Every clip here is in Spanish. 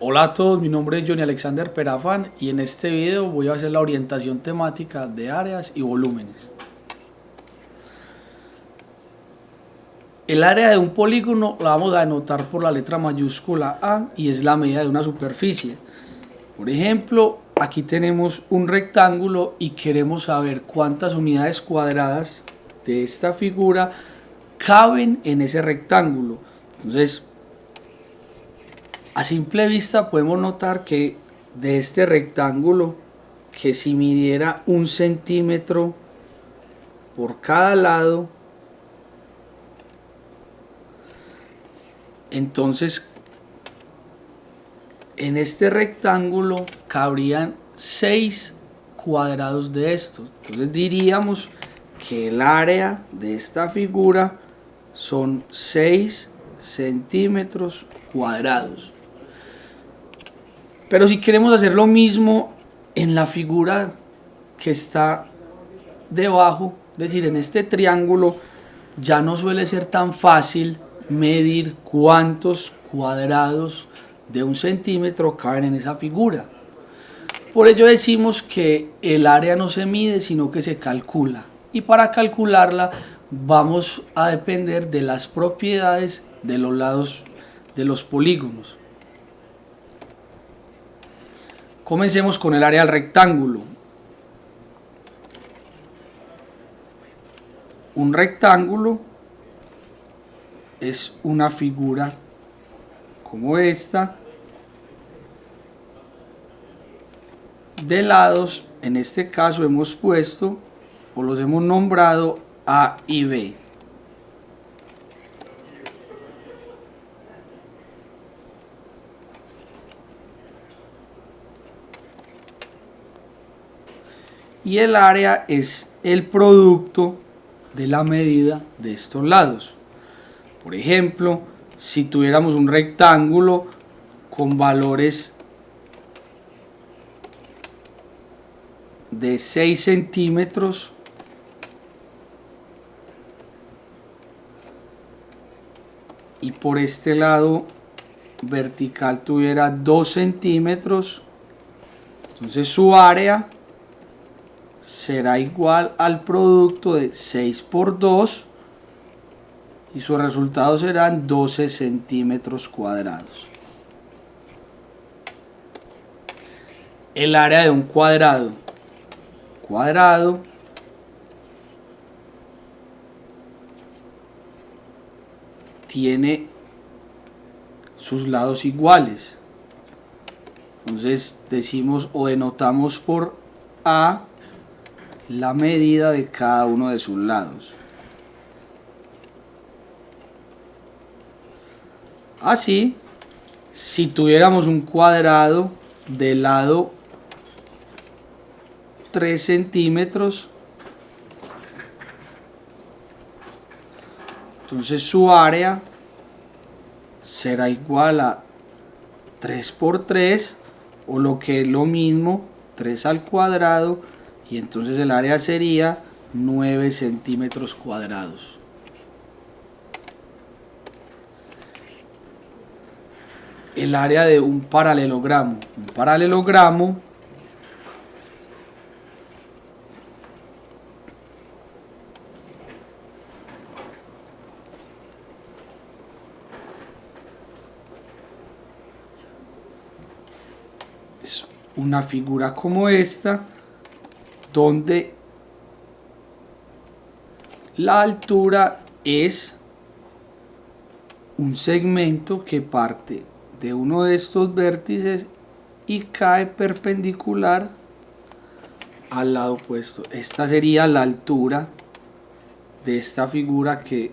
Hola a todos, mi nombre es Johnny Alexander Perafán y en este video voy a hacer la orientación temática de áreas y volúmenes. El área de un polígono la vamos a denotar por la letra mayúscula A y es la medida de una superficie. Por ejemplo, aquí tenemos un rectángulo y queremos saber cuántas unidades cuadradas de esta figura caben en ese rectángulo. Entonces, a simple vista podemos notar que de este rectángulo, que si midiera 1 centímetro por cada lado, entonces en este rectángulo cabrían 6 cuadrados de estos. Entonces diríamos que el área de esta figura son 6 centímetros cuadrados. Pero si queremos hacer lo mismo en la figura que está debajo, es decir, en este triángulo, ya no suele ser tan fácil medir cuántos cuadrados de 1 centímetro caben en esa figura. Por ello decimos que el área no se mide, sino que se calcula. Y para calcularla vamos a depender de las propiedades de los lados de los polígonos. Comencemos con el área del rectángulo. Un rectángulo es una figura como esta, de lados, en este caso hemos puesto o los hemos nombrado A y B. Y el área es el producto de la medida de estos lados. Por ejemplo, si tuviéramos un rectángulo con valores de 6 centímetros, y por este lado vertical tuviera 2 centímetros, entonces su área será igual al producto de 6 por 2 y su resultado serán 12 centímetros cuadrados. El área de un cuadrado tiene sus lados iguales, entonces decimos o denotamos por A la medida de cada uno de sus lados. Así, si tuviéramos un cuadrado de lado 3 centímetros, entonces su área será igual a 3 por 3, o lo que es lo mismo, 3 al cuadrado, y entonces el área sería 9 centímetros cuadrados. El área de un paralelogramo. Un paralelogramo es una figura como esta, donde la altura es un segmento que parte de uno de estos vértices y cae perpendicular al lado opuesto. Esta sería la altura de esta figura, que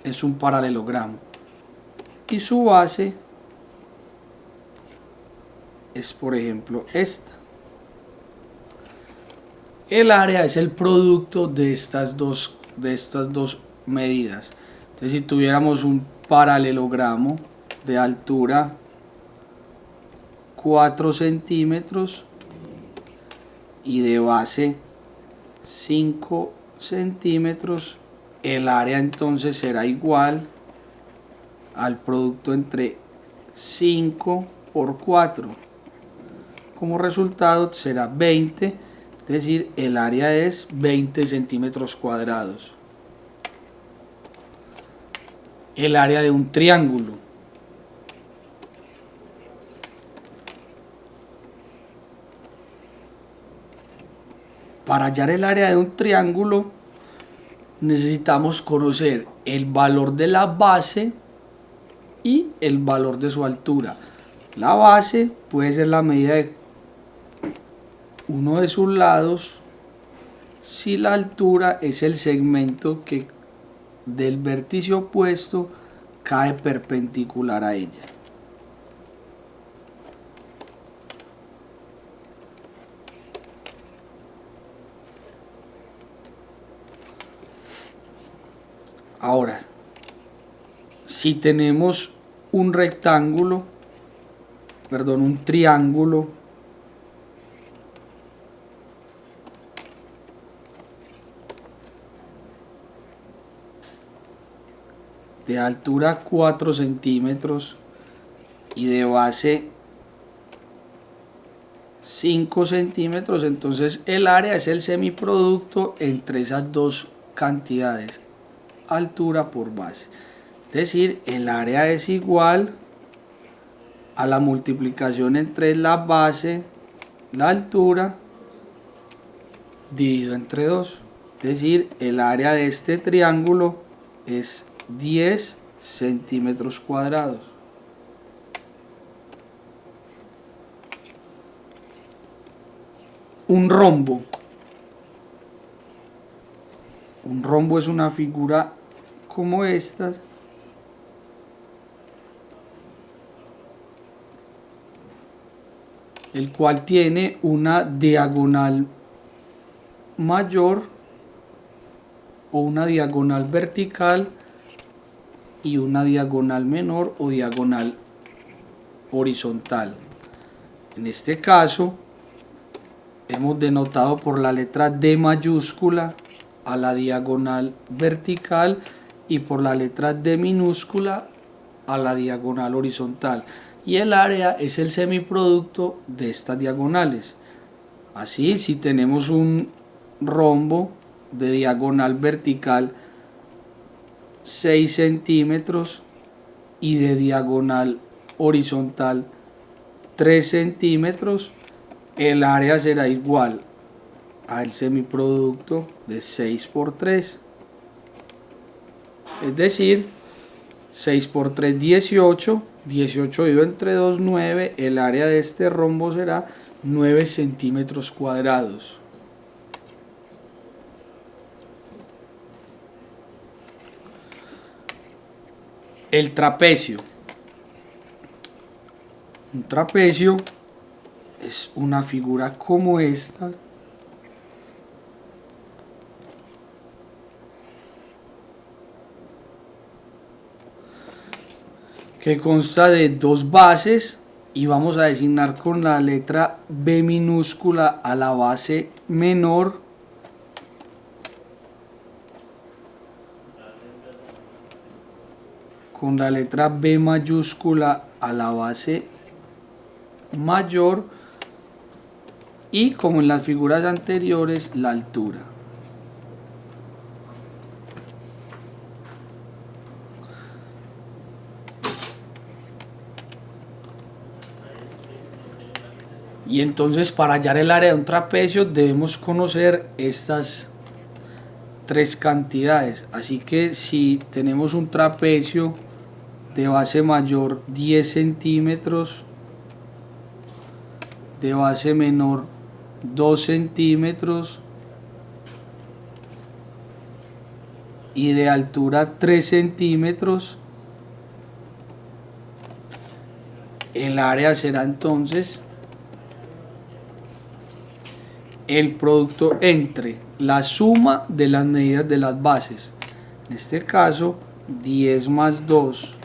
es un paralelogramo, y su base es, por ejemplo, esta. El área es el producto de estas dos medidas. Entonces, si tuviéramos un paralelogramo de altura 4 centímetros y de base 5 centímetros, el área entonces será igual al producto entre 5 por 4. Como resultado será 20, es decir, el área es 20 centímetros cuadrados. El área de un triángulo. Para hallar el área de un triángulo necesitamos conocer el valor de la base y el valor de su altura. La base puede ser la medida de uno de sus lados si la altura es el segmento que del vértice opuesto cae perpendicular a ella. Ahora, si tenemos un triángulo, de altura 4 centímetros y de base 5 centímetros, entonces el área es el semiproducto entre esas dos cantidades, altura por base. Es decir, el área es igual a la multiplicación entre la base, la altura, dividido entre 2. Es decir, el área de este triángulo es 10 centímetros cuadrados. Un rombo. Un rombo es una figura como estas, el cual tiene una diagonal mayor o una diagonal vertical y una diagonal menor o diagonal horizontal. En este caso hemos denotado por la letra D mayúscula a la diagonal vertical y por la letra D minúscula a la diagonal horizontal, y el área es el semiproducto de estas diagonales. Así, si tenemos un rombo de diagonal vertical 6 centímetros y de diagonal horizontal 3 centímetros, el área será igual al semiproducto de 6 por 3, es decir, 6 por 3, 18, 18 dividido entre 2, 9, el área de este rombo será 9 centímetros cuadrados. El trapecio. Un trapecio es una figura como esta, que consta de dos bases y vamos a designar con la letra B minúscula a la base menor con la letra B mayúscula a la base mayor y, como en las figuras anteriores, la altura. Y entonces, para hallar el área de un trapecio debemos conocer estas tres cantidades. Así que si tenemos un trapecio de base mayor 10 centímetros, de base menor 2 centímetros y de altura 3 centímetros, el área será entonces el producto entre la suma de las medidas de las bases, en este caso 10 más 2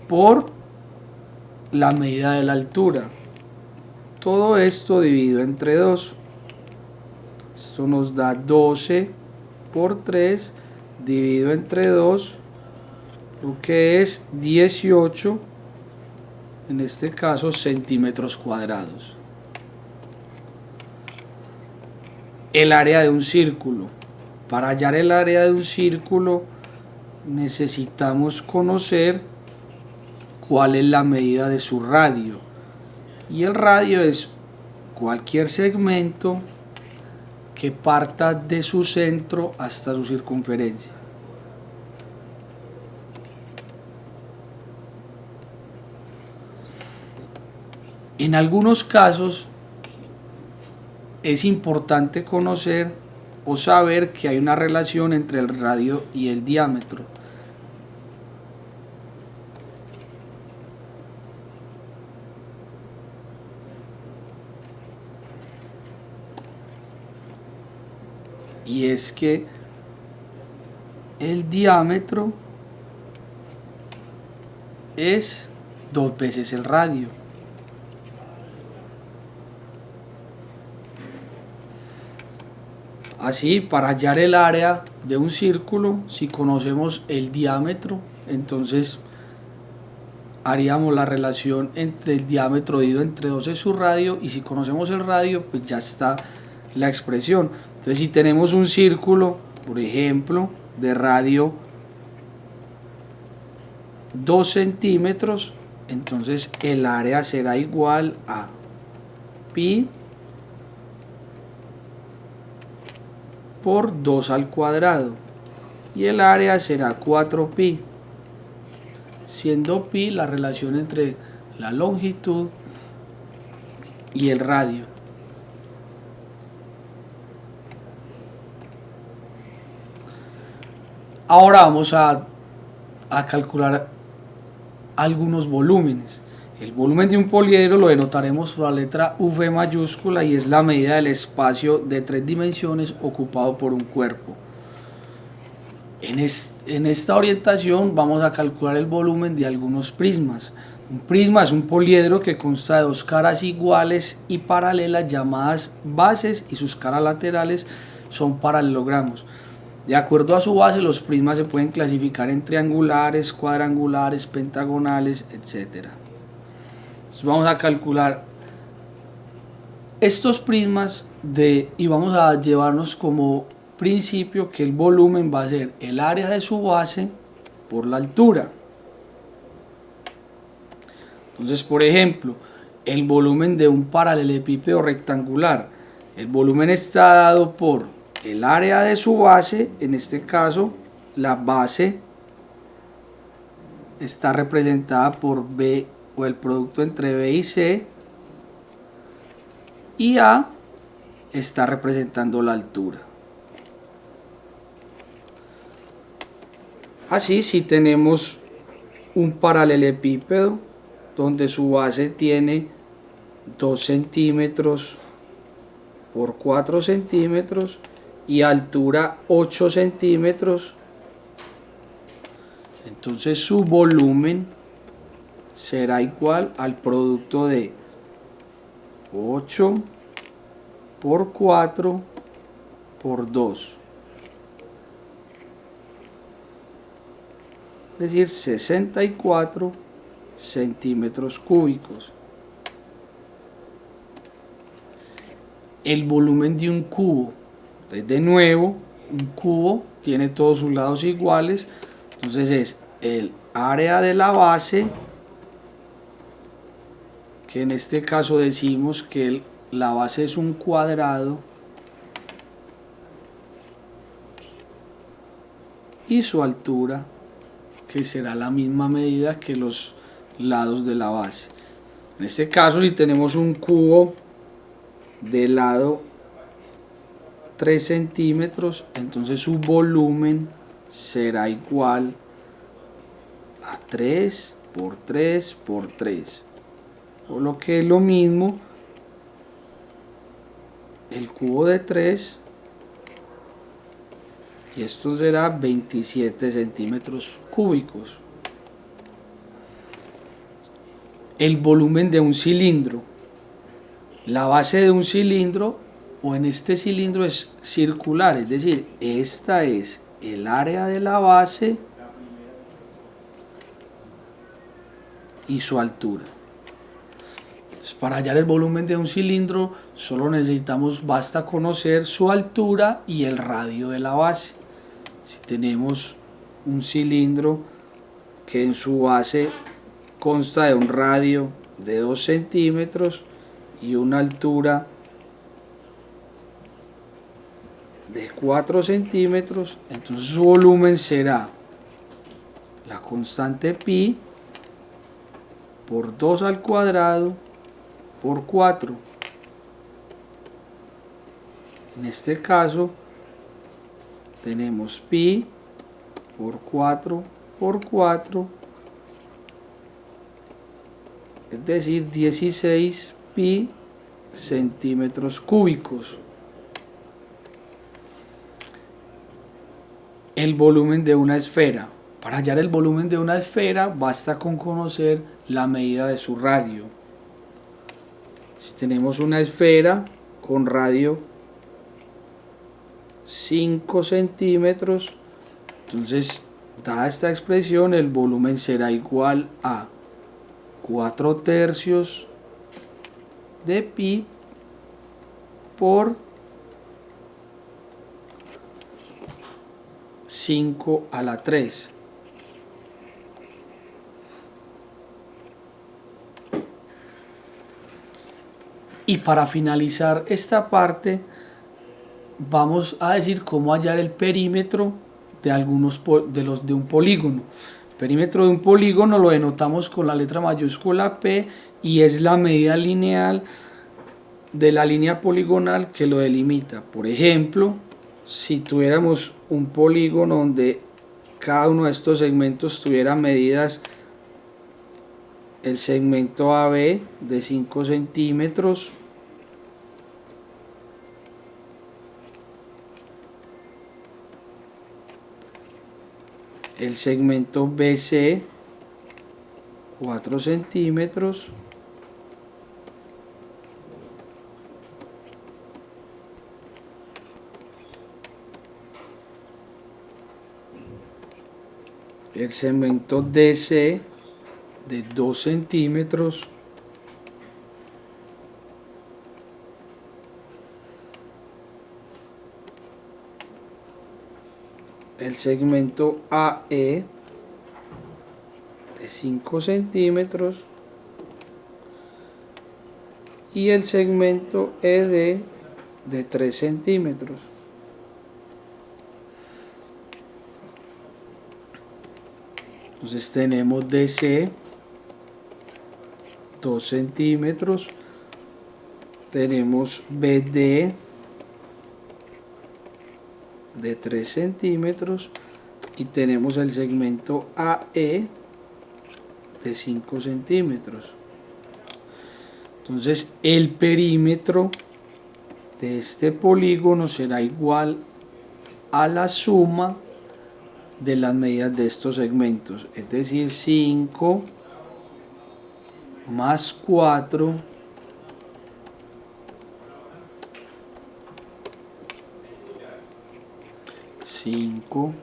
por la medida de la altura, todo esto dividido entre 2, esto nos da 12 por 3 dividido entre 2, lo que es 18, en este caso, centímetros cuadrados. El área de un círculo. Para hallar el área de un círculo necesitamos conocer cuál es la medida de su radio. Y el radio es cualquier segmento que parta de su centro hasta su circunferencia. En algunos casos es importante conocer o saber que hay una relación entre el radio y el diámetro. Y es que el diámetro es 2 veces el radio. Así, para hallar el área de un círculo, si conocemos el diámetro, entonces haríamos la relación entre el diámetro dividido entre 2 es su radio, y si conocemos el radio, pues ya está la expresión. Entonces, si tenemos un círculo, por ejemplo, de radio 2 centímetros, entonces el área será igual a pi por 2 al cuadrado, y el área será 4pi, siendo pi la relación entre la longitud y el radio. Ahora vamos a calcular algunos volúmenes. El volumen de un poliedro lo denotaremos por la letra V mayúscula y es la medida del espacio de 3 dimensiones ocupado por un cuerpo. En esta orientación vamos a calcular el volumen de algunos prismas. Un prisma es un poliedro que consta de 2 caras iguales y paralelas llamadas bases, y sus caras laterales son paralelogramos. De acuerdo a su base, los prismas se pueden clasificar en triangulares, cuadrangulares, pentagonales, etc. Entonces vamos a calcular estos prismas y vamos a llevarnos como principio que el volumen va a ser el área de su base por la altura. Entonces, por ejemplo, el volumen de un paralelepípedo rectangular, el volumen está dado por el área de su base, en este caso la base está representada por B, o el producto entre B y C, y A está representando la altura. Así, si tenemos un paralelepípedo donde su base tiene 2 centímetros por 4 centímetros y altura 8 centímetros, entonces su volumen será igual al producto de 8 por 4 por 2, es decir, 64 centímetros cúbicos. El volumen de un cubo, entonces de nuevo, un cubo tiene todos sus lados iguales, entonces es el área de la base, que en este caso decimos que la base es un cuadrado, y su altura, que será la misma medida que los lados de la base. En este caso, si tenemos un cubo de lado 3 centímetros, entonces su volumen será igual a 3 por 3 por 3, o lo que es lo mismo, el cubo de 3, y esto será 27 centímetros cúbicos. El volumen de un cilindro, la base de un cilindro, o en este cilindro es circular, es decir, esta es el área de la base y su altura. Entonces, para hallar el volumen de un cilindro solo basta conocer su altura y el radio de la base. Si tenemos un cilindro que en su base consta de un radio de 2 centímetros y una altura de 4 centímetros, entonces su volumen será la constante pi por 2 al cuadrado por 4. En este caso tenemos pi por 4 por 4, es decir, 16 pi centímetros cúbicos. El volumen de una esfera. Para hallar el volumen de una esfera basta con conocer la medida de su radio. Si tenemos una esfera con radio 5 centímetros, entonces, dada esta expresión, el volumen será igual a 4/3 de pi por 5 a la 3. Y para finalizar esta parte, vamos a decir cómo hallar el perímetro de un polígono. El perímetro de un polígono lo denotamos con la letra mayúscula P y es la medida lineal de la línea poligonal que lo delimita. Por ejemplo, si tuviéramos un polígono donde cada uno de estos segmentos tuviera medidas, el segmento AB de 5 centímetros, el segmento BC 4 centímetros, el segmento DC de 2 centímetros, el segmento AE de 5 centímetros y el segmento ED de 3 centímetros. Entonces tenemos DC 2 centímetros, tenemos BD de 3 centímetros y tenemos el segmento AE de 5 centímetros. Entonces el perímetro de este polígono será igual a la suma de las medidas de estos segmentos, es decir, 5 más 4 5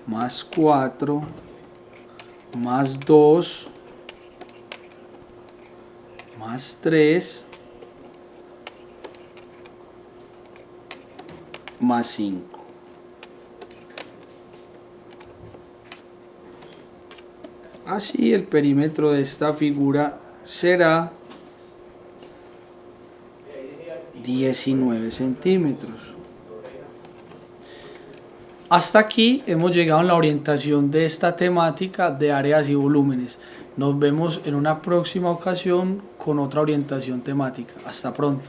más 4 más 2 más 3 más 5. Así el perímetro de esta figura será 19 centímetros. Hasta aquí hemos llegado en la orientación de esta temática de áreas y volúmenes. Nos vemos en una próxima ocasión con otra orientación temática. Hasta pronto.